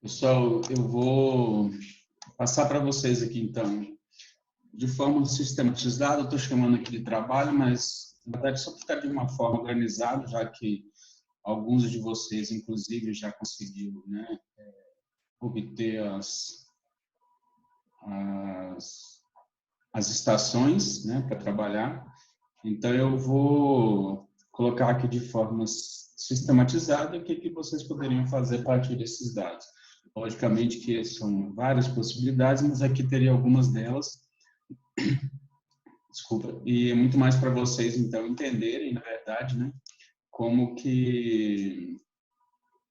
Pessoal, eu vou passar para vocês aqui, então, de forma sistematizada. Eu estou chamando aqui de trabalho, mas, na verdade, só ficar de uma forma organizada, já que alguns de vocês, inclusive, já conseguiram, né, obter as, as estações, né, para trabalhar. Então, eu vou colocar aqui de forma sistematizada o que vocês poderiam fazer a partir desses dados. Logicamente que são várias possibilidades, mas aqui teria algumas delas, desculpa, e é muito mais para vocês, então, entenderem, na verdade, né, como que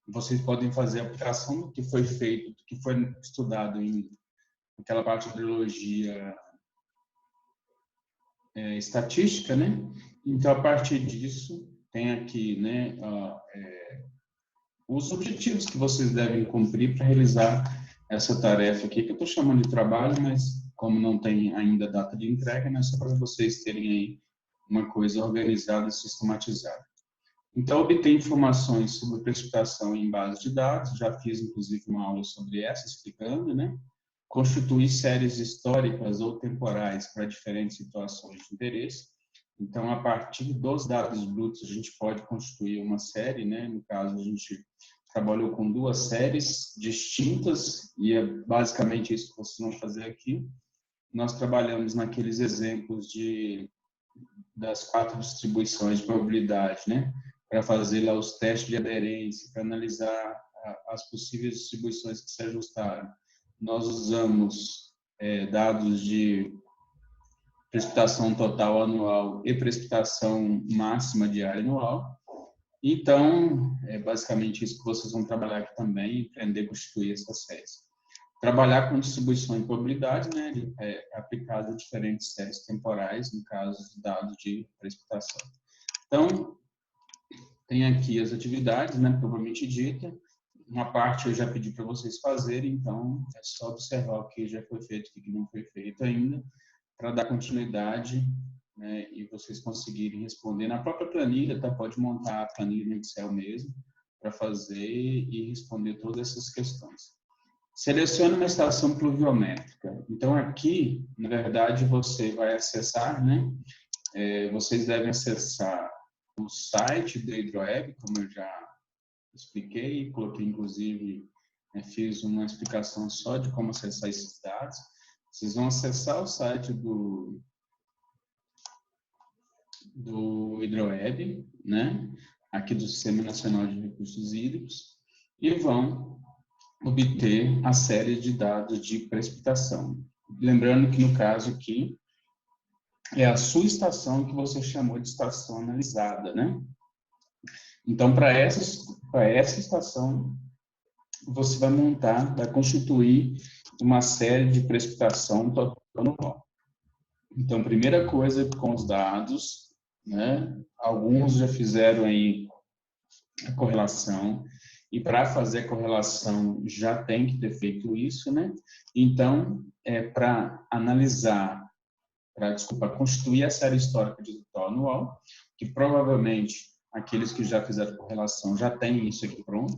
vocês podem fazer a aplicação do que foi feito, do que foi estudado em aquela parte de biologia estatística, né? Então, a partir disso, tem aqui, né, os objetivos que vocês devem cumprir para realizar essa tarefa aqui, que eu estou chamando de trabalho, mas como não tem ainda data de entrega, né, só para vocês terem aí uma coisa organizada e sistematizada. Então, obter informações sobre precipitação em base de dados, já fiz inclusive uma aula sobre essa, explicando, né? Constituir séries históricas ou temporais para diferentes situações de interesse. Então, a partir dos dados brutos, a gente pode constituir uma série, né? No caso, a gente trabalhou com duas séries distintas, e é basicamente isso que vocês vão fazer aqui. Nós trabalhamos naqueles exemplos das 4 distribuições de probabilidade, né? Para fazer lá os testes de aderência, para analisar as possíveis distribuições que se ajustaram. Nós usamos dados de precipitação total anual e precipitação máxima diária anual. Então, é basicamente isso que vocês vão trabalhar aqui também, aprender a constituir essas séries. Trabalhar com distribuição de probabilidade, né, aplicado a diferentes séries temporais, no caso de dados de precipitação. Então, tem aqui as atividades, né, propriamente dita. Uma parte eu já pedi para vocês fazerem, então é só observar o que já foi feito e o que não foi feito ainda, para dar continuidade, né, e vocês conseguirem responder na própria planilha, tá? Pode montar a planilha no Excel mesmo, para fazer e responder todas essas questões. Selecione uma estação pluviométrica. Então, aqui, na verdade, você vai acessar, né? Vocês devem acessar o site do Hidroeb, como eu já expliquei, coloquei, inclusive, fiz uma explicação só de como acessar esses dados. Vocês vão acessar o site do Hidroeb, né? Aqui do Sistema Nacional de Recursos Hídricos, e vão obter a série de dados de precipitação. Lembrando que, no caso aqui, é a sua estação que você chamou de estação analisada, né? Então, para essa estação, você vai montar, vai constituir uma série de precipitação total anual. Então, primeira coisa, com os dados, né? Alguns já fizeram aí a correlação, e para fazer a correlação já tem que ter feito isso, né? Então, para analisar, constituir a série histórica de total anual, que provavelmente aqueles que já fizeram correlação já têm isso aqui pronto,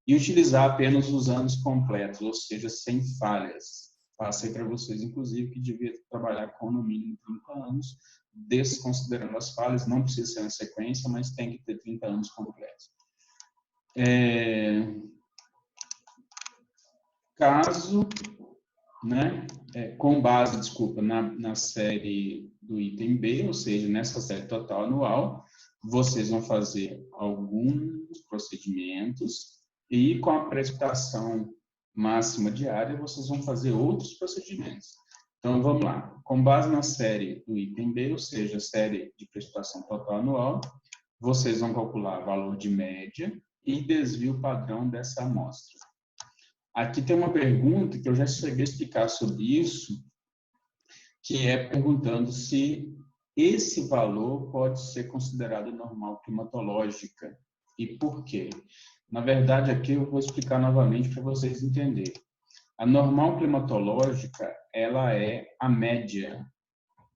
e utilizar apenas os anos completos, ou seja, sem falhas. Passei para vocês, inclusive, que devia trabalhar com no mínimo 30 anos, desconsiderando as falhas, não precisa ser na sequência, mas tem que ter 30 anos completos. Caso, né, com base, desculpa, na série do item B, ou seja, nessa série total anual, vocês vão fazer alguns procedimentos e com a precipitação máxima diária, vocês vão fazer outros procedimentos. Então, vamos lá. Com base na série do item B, ou seja, a série de precipitação total anual, vocês vão calcular valor de média e desvio padrão dessa amostra. Aqui tem uma pergunta que eu já cheguei a explicar sobre isso, que é perguntando se esse valor pode ser considerado normal climatológica e por quê. Na verdade, aqui eu vou explicar novamente para vocês entenderem. A normal climatológica, ela é a média,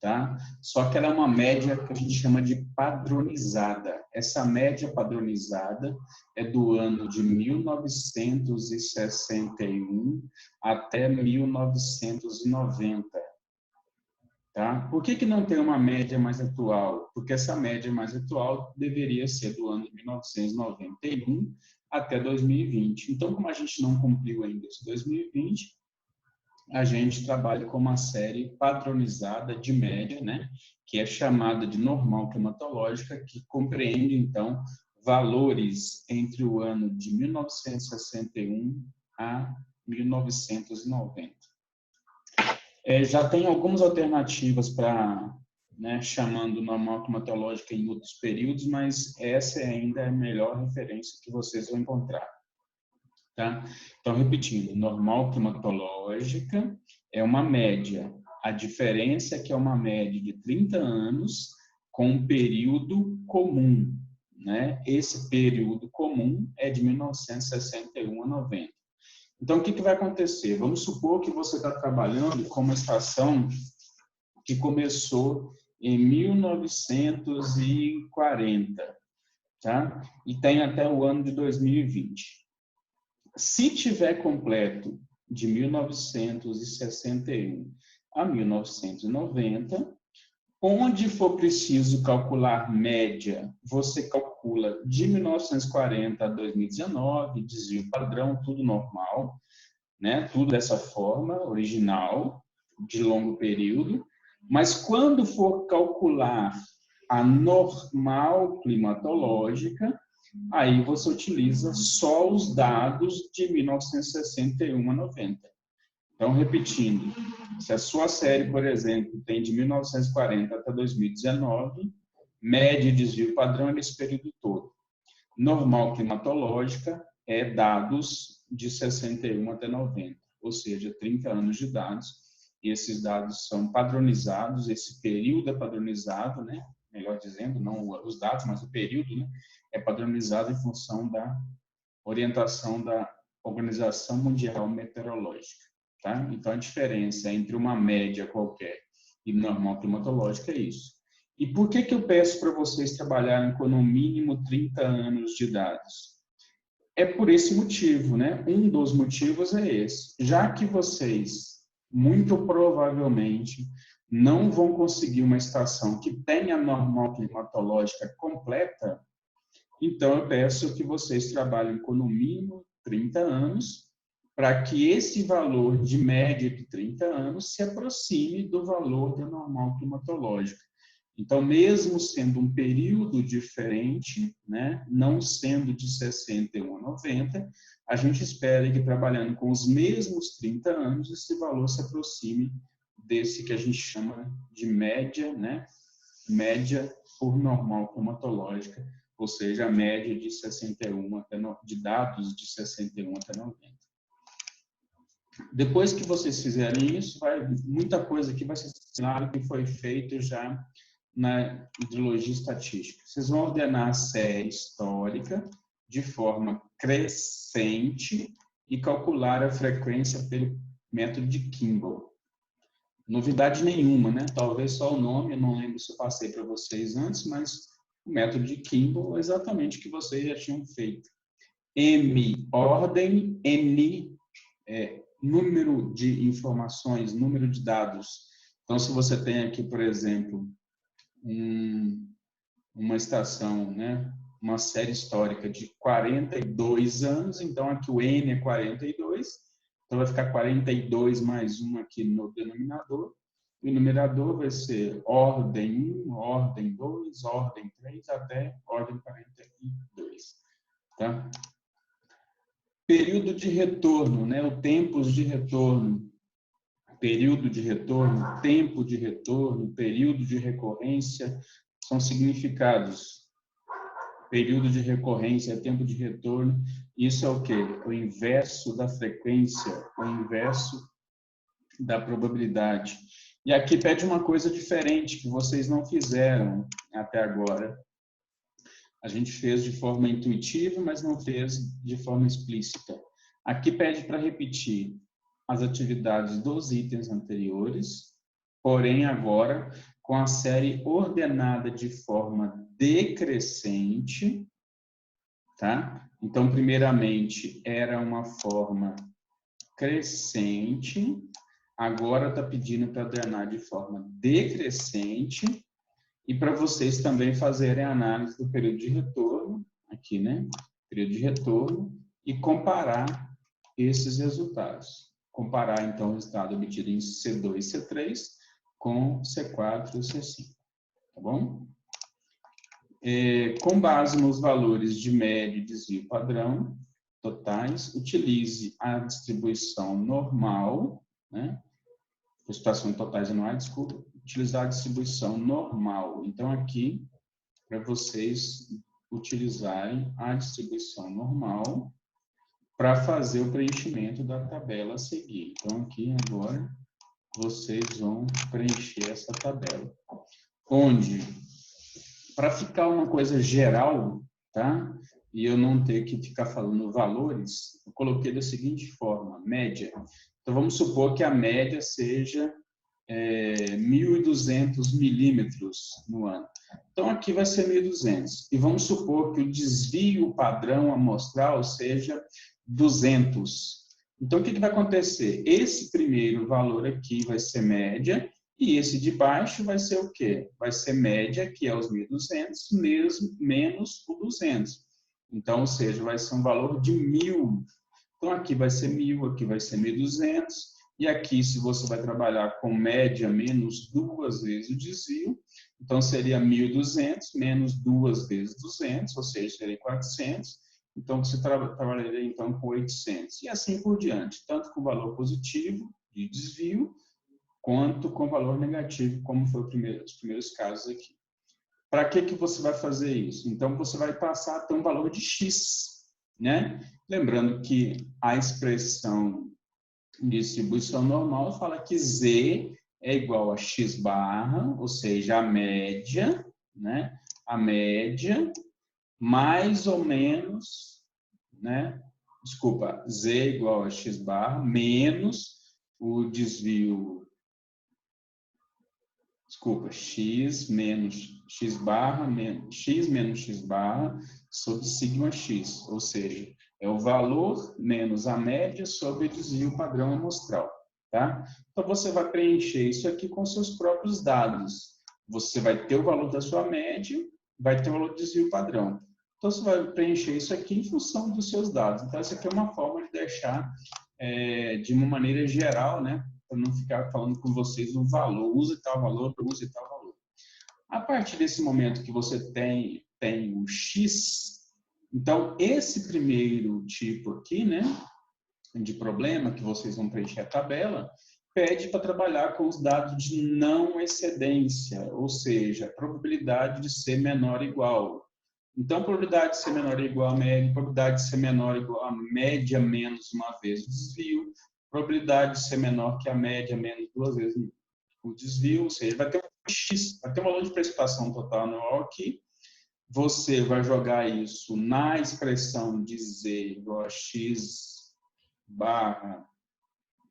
tá? Só que ela é uma média que a gente chama de padronizada. Essa média padronizada é do ano de 1961 até 1990. Tá? Por que não tem uma média mais atual? Porque essa média mais atual deveria ser do ano de 1991 até 2020. Então, como a gente não cumpriu ainda esse 2020, a gente trabalha com uma série padronizada de média, né? Que é chamada de normal climatológica, que compreende, então, valores entre o ano de 1961 a 1990. Já tem algumas alternativas para, né, chamando normal climatológica em outros períodos, mas essa ainda é a melhor referência que vocês vão encontrar. Tá? Então, repetindo, normal climatológica é uma média. A diferença é que é uma média de 30 anos com um período comum. Né? Esse período comum é de 1961 a 90. Então, o que vai acontecer? Vamos supor que você está trabalhando com uma estação que começou em 1940, tá? E tem até o ano de 2020. Se tiver completo de 1961 a 1990, onde for preciso calcular média, você calcula de 1940 a 2019, desvio padrão, tudo normal, né? Tudo dessa forma, original, de longo período. Mas quando for calcular a normal climatológica, aí você utiliza só os dados de 1961 a 90. Então, repetindo, se a sua série, por exemplo, tem de 1940 até 2019, média e desvio padrão é nesse período todo. Normal climatológica é dados de 61 até 90, ou seja, 30 anos de dados. E esses dados são padronizados, esse período é padronizado, né? Melhor dizendo, não os dados, mas o período, né? É padronizado em função da orientação da Organização Mundial Meteorológica. Tá? Então, a diferença entre uma média qualquer e normal climatológica é isso. E por que eu peço para vocês trabalharem com no mínimo 30 anos de dados? É por esse motivo, né? Um dos motivos é esse. Já que vocês, muito provavelmente, não vão conseguir uma estação que tenha normal climatológica completa, então eu peço que vocês trabalhem com no mínimo 30 anos, para que esse valor de média de 30 anos se aproxime do valor da normal climatológica. Então, mesmo sendo um período diferente, né, não sendo de 61 a 90, a gente espera que, trabalhando com os mesmos 30 anos, esse valor se aproxime desse que a gente chama de média, né, média por normal climatológica, ou seja, a média de 61 até de dados de 61 até 90. Depois que vocês fizerem isso, muita coisa aqui vai ser claro que foi feito já na hidrologia estatística. Vocês vão ordenar a série histórica de forma crescente e calcular a frequência pelo método de Kimball. Novidade nenhuma, né? Talvez só o nome, eu não lembro se eu passei para vocês antes, mas o método de Kimball é exatamente o que vocês já tinham feito. M, ordem, N, número de informações, número de dados. Então, se você tem aqui, por exemplo, uma estação, né, uma série histórica de 42 anos, então aqui o N é 42, então vai ficar 42 mais 1 aqui no denominador, e o numerador vai ser ordem 1, ordem 2, ordem 3, até ordem 42. Tá? Período de retorno, né? O tempos de retorno, período de retorno, tempo de retorno, período de recorrência, são significados. Período de recorrência, tempo de retorno, isso é o quê? O inverso da frequência, o inverso da probabilidade. E aqui pede uma coisa diferente, que vocês não fizeram até agora. A gente fez de forma intuitiva, mas não fez de forma explícita. Aqui pede para repetir as atividades dos itens anteriores, porém agora com a série ordenada de forma decrescente, tá? Então, primeiramente, era uma forma crescente, agora está pedindo para ordenar de forma decrescente, e para vocês também fazerem a análise do período de retorno, aqui, né? Período de retorno, e comparar esses resultados. Comparar, então, o resultado obtido em C2 e C3 com C4 e C5, tá bom? Com base nos valores de média e desvio padrão totais, utilize a distribuição normal, né? Flutuações totais anuais, desculpa, utilizar a distribuição normal. Então, aqui, para vocês utilizarem a distribuição normal para fazer o preenchimento da tabela a seguir. Então, aqui agora, vocês vão preencher essa tabela. Onde, para ficar uma coisa geral, tá? E eu não ter que ficar falando valores, eu coloquei da seguinte forma, média. Então, vamos supor que a média seja 1.200 milímetros no ano. Então, aqui vai ser 1.200. E vamos supor que o desvio padrão amostral seja 200. Então, o que vai acontecer? Esse primeiro valor aqui vai ser média, e esse de baixo vai ser o quê? Vai ser média, que é os 1.200, menos o 200. Então, ou seja, vai ser um valor de 1.000. Então, aqui vai ser 1.000, aqui vai ser 1.200. E aqui, se você vai trabalhar com média menos 2 vezes o desvio, então seria 1.200 menos 2 vezes 200, ou seja, seria 400. Então, você trabalharia então com 800. E assim por diante, tanto com valor positivo de desvio, quanto com valor negativo, como foi os primeiros casos aqui. Para que você vai fazer isso? Então, você vai passar a ter um valor de X, né? Lembrando que a expressão de distribuição normal fala que Z é igual a X barra, ou seja, a média, né? A média mais ou menos, né? Desculpa, Z é igual a X barra menos o desvio, desculpa, X menos X barra, X menos X barra sobre sigma X, ou seja, é o valor menos a média sobre o desvio padrão amostral, tá? Então, você vai preencher isso aqui com seus próprios dados. Você vai ter o valor da sua média, vai ter o valor do desvio padrão. Então, você vai preencher isso aqui em função dos seus dados. Então, essa aqui é uma forma de deixar de uma maneira geral, né? Para não ficar falando com vocês o valor, use tal valor, use tal valor. A partir desse momento que você tem o X, então esse primeiro tipo aqui, né, de problema, que vocês vão preencher a tabela, pede para trabalhar com os dados de não excedência, ou seja, a probabilidade de ser menor ou igual. Então, probabilidade de ser menor ou igual a média, probabilidade de ser menor ou igual a média menos uma vez o desvio, probabilidade de ser menor que a média menos 2 vezes o desvio, ou seja, vai ter um X, vai ter um valor de precipitação total anual aqui. Você vai jogar isso na expressão de Z igual a X barra,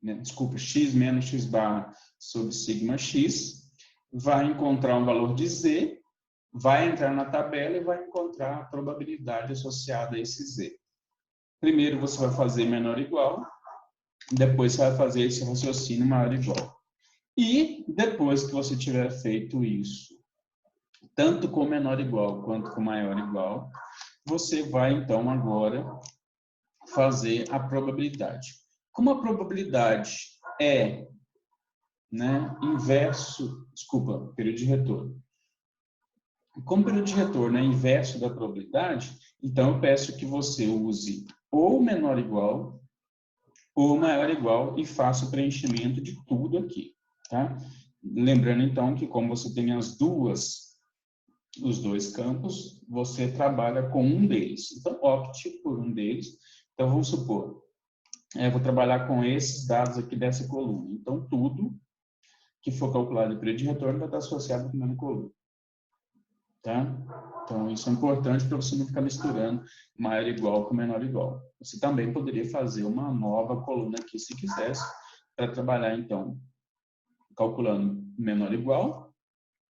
desculpa, X menos X barra sobre sigma X, vai encontrar um valor de Z, vai entrar na tabela e vai encontrar a probabilidade associada a esse Z. Primeiro você vai fazer menor ou igual, depois você vai fazer esse raciocínio maior ou igual. E depois que você tiver feito isso, tanto com menor ou igual quanto com maior ou igual, você vai então agora fazer a probabilidade. Como a probabilidade é, né, inverso, desculpa, período de retorno. Como o período de retorno é inverso da probabilidade, então eu peço que você use ou menor ou igual ou maior ou igual e faça o preenchimento de tudo aqui, tá? Lembrando então que como você tem os dois campos, você trabalha com um deles. Então opte por um deles. Então vamos supor, eu vou trabalhar com esses dados aqui dessa coluna. Então tudo que for calculado em período de retorno vai estar associado à primeira coluna. Tá? Então, isso é importante para você não ficar misturando maior igual com menor igual. Você também poderia fazer uma nova coluna aqui, se quisesse, para trabalhar, então, calculando menor igual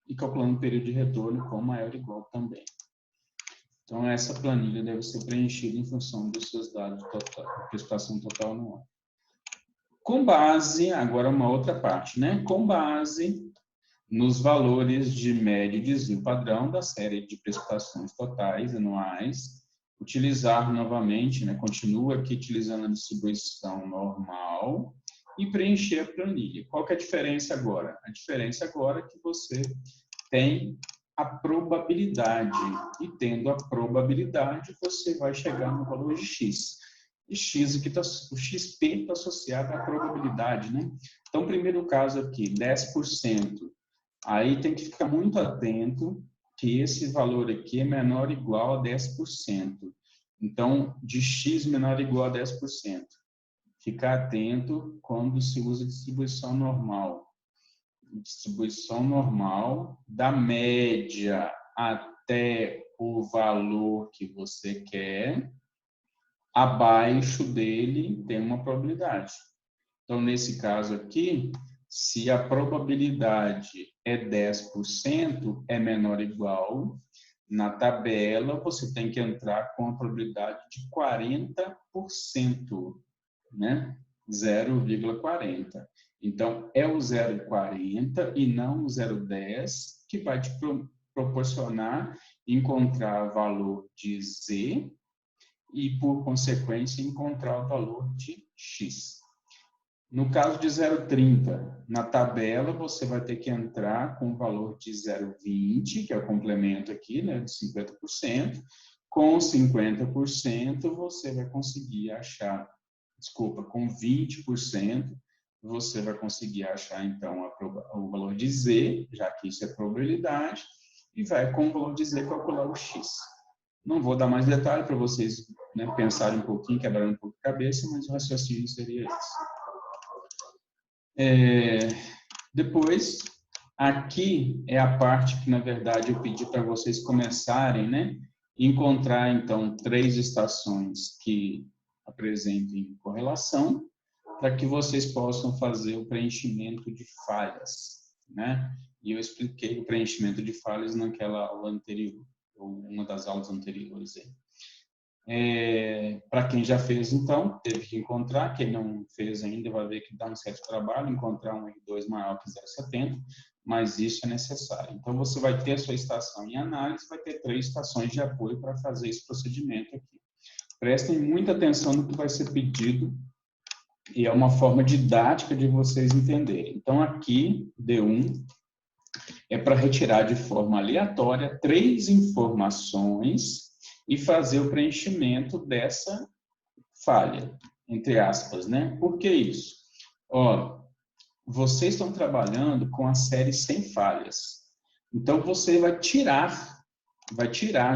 e calculando o período de retorno com maior ou igual também. Então, essa planilha deve ser preenchida em função dos seus dados total, prestação total anual. Com base, agora uma outra parte, né? Com base nos valores de médio desvio padrão da série de precipitações totais anuais, utilizar novamente, né? Continua aqui utilizando a distribuição normal e preencher a planilha. Qual que é a diferença agora? A diferença agora é que você tem a probabilidade, e tendo a probabilidade, você vai chegar no valor de X. E X aqui o XP está associado à probabilidade, né? Então, primeiro caso aqui, 10%. Aí tem que ficar muito atento que esse valor aqui é menor ou igual a 10%. Então, de X menor ou igual a 10%. Ficar atento quando se usa distribuição normal. Distribuição normal da média até o valor que você quer, abaixo dele tem uma probabilidade. Então, nesse caso aqui, se a probabilidade é 10%, é menor ou igual, na tabela você tem que entrar com a probabilidade de 40%, né? 0,40. Então, é o 0,40 e não o 0,10 que vai te proporcionar encontrar o valor de Z e, por consequência, encontrar o valor de X. No caso de 0,30, na tabela você vai ter que entrar com o valor de 0,20, que é o complemento aqui, né, de 50%. Com 50% você vai conseguir achar, com 20%, você vai conseguir achar, então, o valor de Z, já que isso é probabilidade, e vai, com o valor de Z, calcular o X. Não vou dar mais detalhe para vocês, né, pensarem um pouquinho, quebrarem um pouco a cabeça, mas o raciocínio seria esse. Depois, aqui é a parte que, na verdade, eu pedi para vocês começarem, né, encontrar, então, 3 estações que apresentem correlação, para que vocês possam fazer o preenchimento de falhas, né? E eu expliquei o preenchimento de falhas naquela aula anterior, ou uma das aulas anteriores. Para quem já fez, então, teve que encontrar. Quem não fez ainda vai ver que dá um certo trabalho encontrar um R2 maior que 0,70, mas isso é necessário. Então, você vai ter a sua estação em análise, vai ter 3 estações de apoio para fazer esse procedimento aqui. Prestem muita atenção no que vai ser pedido, e é uma forma didática de vocês entenderem. Então, aqui, D1, é para retirar de forma aleatória 3 informações e fazer o preenchimento dessa falha, entre aspas, né? Por que isso? Ó, vocês estão trabalhando com a série sem falhas. Então, você vai tirar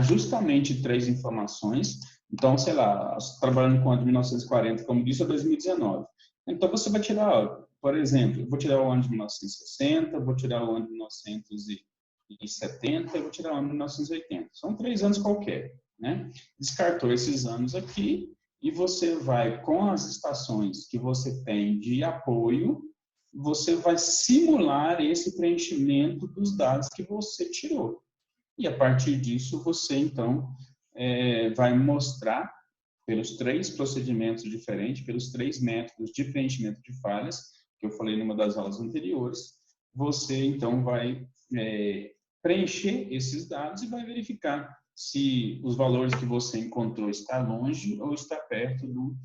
justamente 3 informações. Então, sei lá, trabalhando com o ano de 1940, como disse, é 2019. Então, você vai tirar, por exemplo, eu vou tirar o ano de 1960, vou tirar o ano de 1970, eu vou tirar o ano de 1980. São 3 anos qualquer, né? Descartou esses anos aqui e você vai, com as estações que você tem de apoio, você vai simular esse preenchimento dos dados que você tirou. E, a partir disso, você, então, vai mostrar, pelos 3 procedimentos diferentes, pelos 3 métodos de preenchimento de falhas, que eu falei numa das aulas anteriores, você, então, vai preencher esses dados e vai verificar se os valores que você encontrou está longe ou está perto do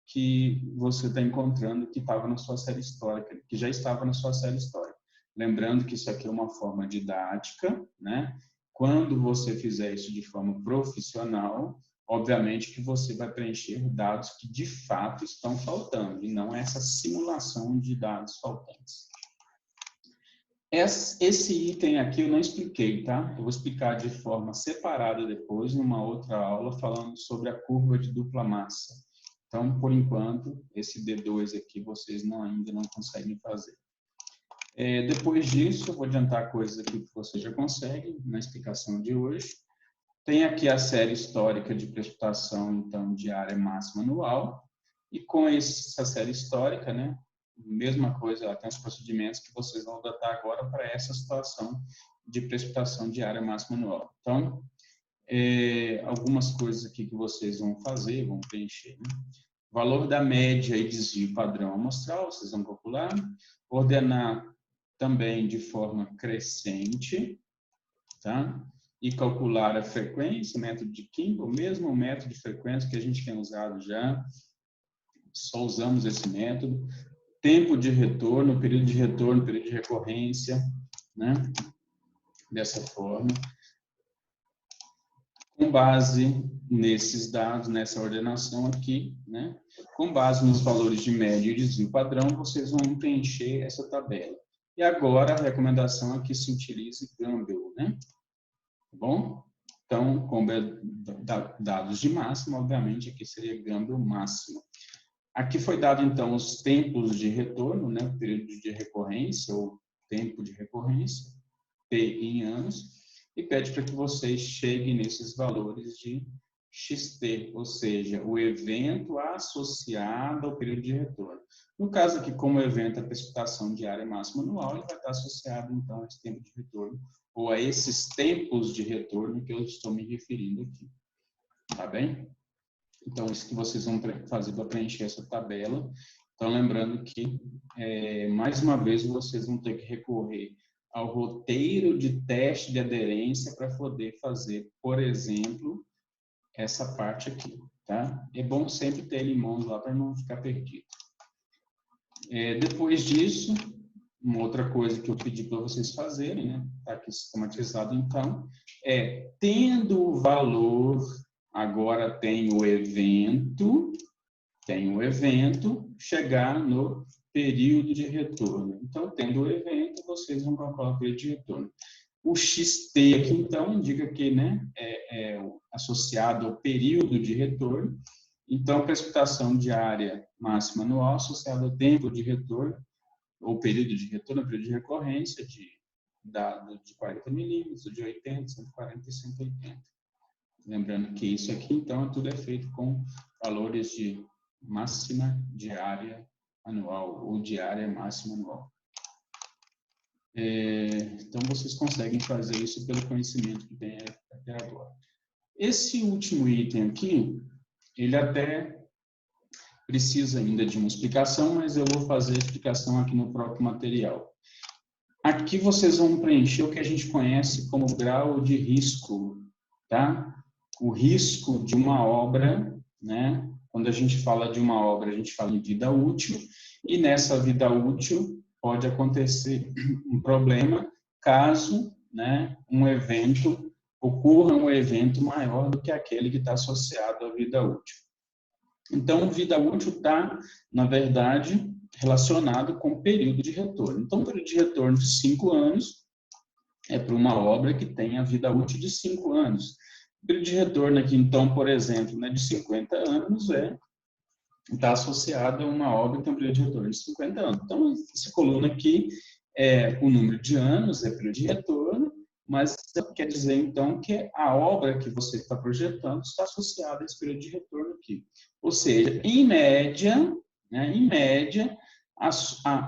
que você está encontrando que estava na sua série histórica, que já estava na sua série histórica. Lembrando que isso aqui é uma forma didática, né? Quando você fizer isso de forma profissional, obviamente que você vai preencher dados que de fato estão faltando, e não essa simulação de dados faltantes. Esse item aqui eu não expliquei, tá? Eu vou explicar de forma separada depois, numa outra aula, falando sobre a curva de dupla massa. Então, por enquanto, esse D2 aqui vocês ainda não conseguem fazer. Depois disso, eu vou adiantar coisas aqui que vocês já conseguem na explicação de hoje. Tem aqui a série histórica de precipitação, então, de área máxima anual. E com essa série histórica, né, mesma coisa, ela tem os procedimentos que vocês vão adotar agora para essa situação de precipitação de área máxima anual. Então, algumas coisas aqui que vocês vão fazer, vão preencher, né? Valor da média e desvio padrão amostral, vocês vão calcular. Ordenar também de forma crescente, tá? E calcular a frequência, método de Kimball, o mesmo método de frequência que a gente tem usado já, só usamos esse método. Tempo de retorno, período de recorrência, né? Dessa forma. Com base nesses dados, nessa ordenação aqui, né? Com base nos valores de média e desvio padrão, vocês vão preencher essa tabela. E agora a recomendação é que se utilize Gumbel, né? Tá bom? Então, como é dados de máxima, obviamente aqui seria Gumbel máximo. Aqui foi dado então os tempos de retorno, né? Período de recorrência ou tempo de recorrência, P em anos, e pede para que vocês cheguem nesses valores de XT, ou seja, o evento associado ao período de retorno. No caso aqui, como o evento é a precipitação de área máxima anual, ele vai estar associado, então, a esse tempo de retorno, ou a esses tempos de retorno que eu estou me referindo aqui. Tá bem? Então, isso que vocês vão fazer para preencher essa tabela. Então, lembrando que, mais uma vez, vocês vão ter que recorrer ao roteiro de teste de aderência para poder fazer, por exemplo, essa parte aqui, tá? É bom sempre ter ele em mãos lá para não ficar perdido. Depois disso, uma outra coisa que eu pedi para vocês fazerem, né? Está aqui sistematizado, então, tendo o valor, agora tem o evento, chegar no período de retorno. Então, tendo o evento, vocês vão calcular o período de retorno. O XT aqui, então, indica que, né, é associado ao período de retorno. Então, precipitação de área máxima anual associada ao tempo de retorno, ou período de retorno, período de recorrência, de 40 milímetros, de 80, 140 e 180. Lembrando que isso aqui, então, tudo é feito com valores de máxima diária anual ou diária máxima anual. Então, vocês conseguem fazer isso pelo conhecimento que tem até agora. Esse último item aqui, ele até precisa ainda de uma explicação, mas eu vou fazer a explicação aqui no próprio material. Aqui vocês vão preencher o que a gente conhece como grau de risco, tá? O risco de uma obra, né? Quando a gente fala de uma obra, a gente fala em vida útil, e nessa vida útil pode acontecer um problema caso, né, ocorra um evento maior do que aquele que está associado à vida útil. Então, vida útil está, na verdade, relacionado com o período de retorno. Então, o período de retorno de 5 anos é para uma obra que tem a vida útil de 5 anos. O período de retorno aqui, então, por exemplo, né, de 50 anos está associado a uma obra que tem um período de retorno de 50 anos. Então, essa coluna aqui é o número de anos, é o período de retorno, mas quer dizer, então, que a obra que você está projetando está associada a esse período de retorno aqui. Ou seja, em média,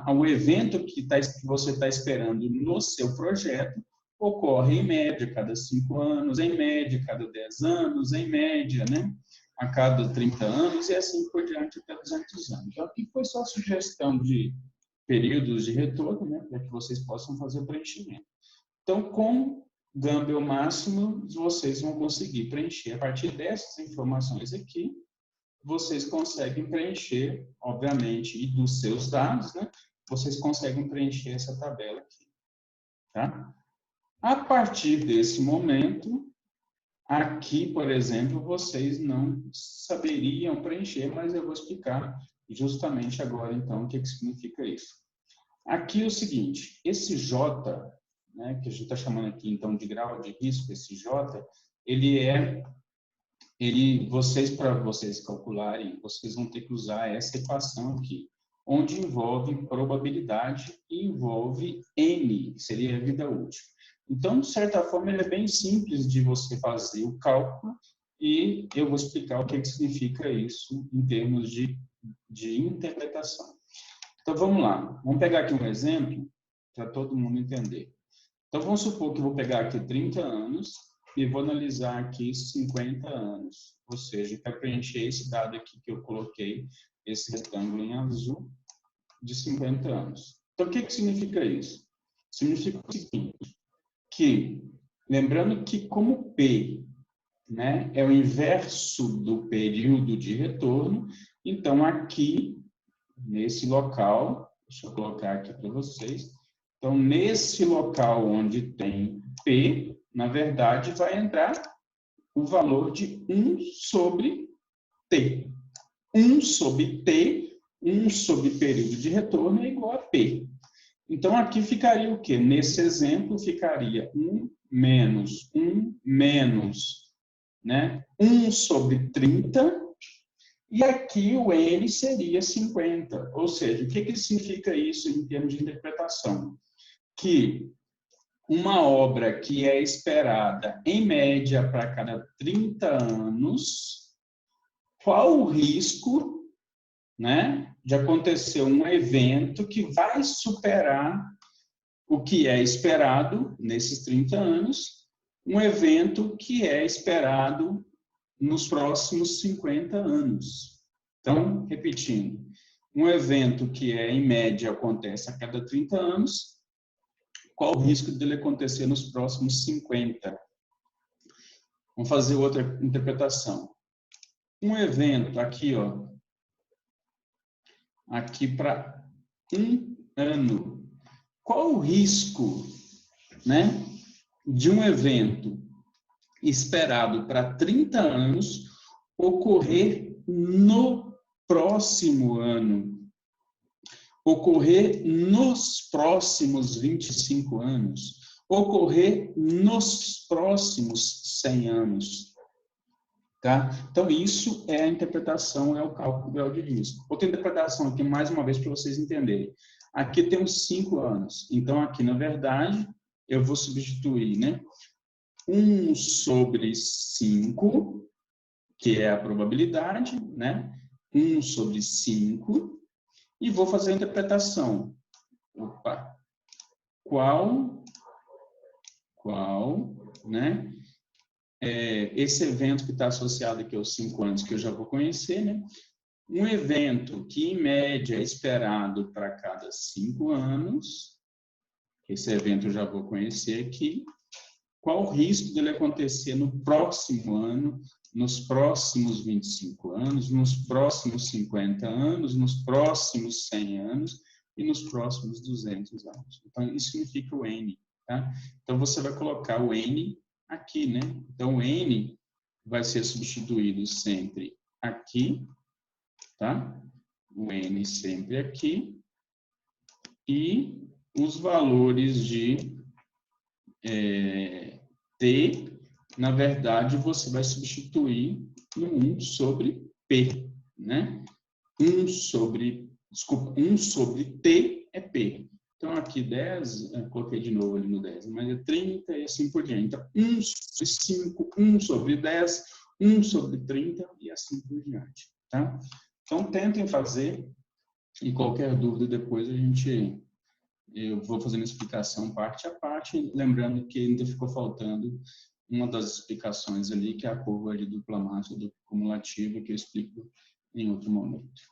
o evento que você está esperando no seu projeto ocorre, em média, cada 5 anos, em média, cada 10 anos, em média, né? A cada 30 anos e assim por diante até 200 anos. Então, aqui foi só a sugestão de períodos de retorno, né, para que vocês possam fazer o preenchimento. Então, com Gumbel máximo, vocês vão conseguir preencher. A partir dessas informações aqui, vocês conseguem preencher, obviamente, e dos seus dados, né, vocês conseguem preencher essa tabela aqui. Tá? A partir desse momento, aqui, por exemplo, vocês não saberiam preencher, mas eu vou explicar justamente agora, então, o que significa isso. Aqui é o seguinte, esse J, né, que a gente está chamando aqui, então, de grau de risco, esse J, para vocês calcularem, vocês vão ter que usar essa equação aqui, onde envolve probabilidade e envolve N, que seria a vida útil. Então, de certa forma, ele é bem simples de você fazer o cálculo e eu vou explicar o que significa isso em termos de interpretação. Então, vamos lá. Vamos pegar aqui um exemplo para todo mundo entender. Então, vamos supor que eu vou pegar aqui 30 anos e vou analisar aqui 50 anos. Ou seja, para preencher esse dado aqui que eu coloquei, esse retângulo em azul, de 50 anos. Então, o que significa isso? Significa o seguinte, que, lembrando que como P, né, é o inverso do período de retorno, então aqui, nesse local, deixa eu colocar aqui para vocês, então nesse local onde tem P, na verdade vai entrar o valor de 1 sobre T. 1 sobre T, 1 sobre período de retorno é igual a P. Então, aqui ficaria o quê? Nesse exemplo, ficaria 1 menos 1 menos, né? 1 sobre 30, e aqui o N seria 50. Ou seja, o que significa isso em termos de interpretação? Que uma obra que é esperada, em média, para cada 30 anos, qual o risco, né, de acontecer um evento que vai superar o que é esperado nesses 30 anos, um evento que é esperado nos próximos 50 anos. Então, repetindo, um evento que em média, acontece a cada 30 anos, qual o risco dele acontecer nos próximos 50? Vamos fazer outra interpretação. Um evento aqui, ó, aqui para 1 ano. Qual o risco, né, de um evento esperado para 30 anos ocorrer no próximo ano? Ocorrer nos próximos 25 anos? Ocorrer nos próximos 100 anos? Tá? Então, isso é a interpretação, é o cálculo do grau de risco. Outra interpretação aqui, mais uma vez, para vocês entenderem. Aqui tem uns 5 anos. Então, aqui, na verdade, eu vou substituir, né? 1 sobre 5, que é a probabilidade, né? 1 sobre 5, e vou fazer a interpretação. Opa! Qual, né? Esse evento que está associado aqui aos 5 anos, que eu já vou conhecer, né? Um evento que, em média, é esperado para cada 5 anos, esse evento eu já vou conhecer aqui, qual o risco dele acontecer no próximo ano, nos próximos 25 anos, nos próximos 50 anos, nos próximos 100 anos e nos próximos 200 anos. Então, isso significa o N, tá? Então, você vai colocar o N aqui, né? Então, o N vai ser substituído sempre aqui, tá? O N sempre aqui. E os valores de T, na verdade, você vai substituir no 1 sobre P, né? 1 sobre T é P. Então, aqui 10, eu coloquei de novo ali no 10, mas é 30 e assim por diante. Então, 1 sobre 5, 1 sobre 10, 1 sobre 30 e assim por diante, tá? Então, tentem fazer, e qualquer dúvida depois eu vou fazendo explicação parte a parte, lembrando que ainda ficou faltando uma das explicações ali, que é a curva de dupla massa do cumulativo, que eu explico em outro momento.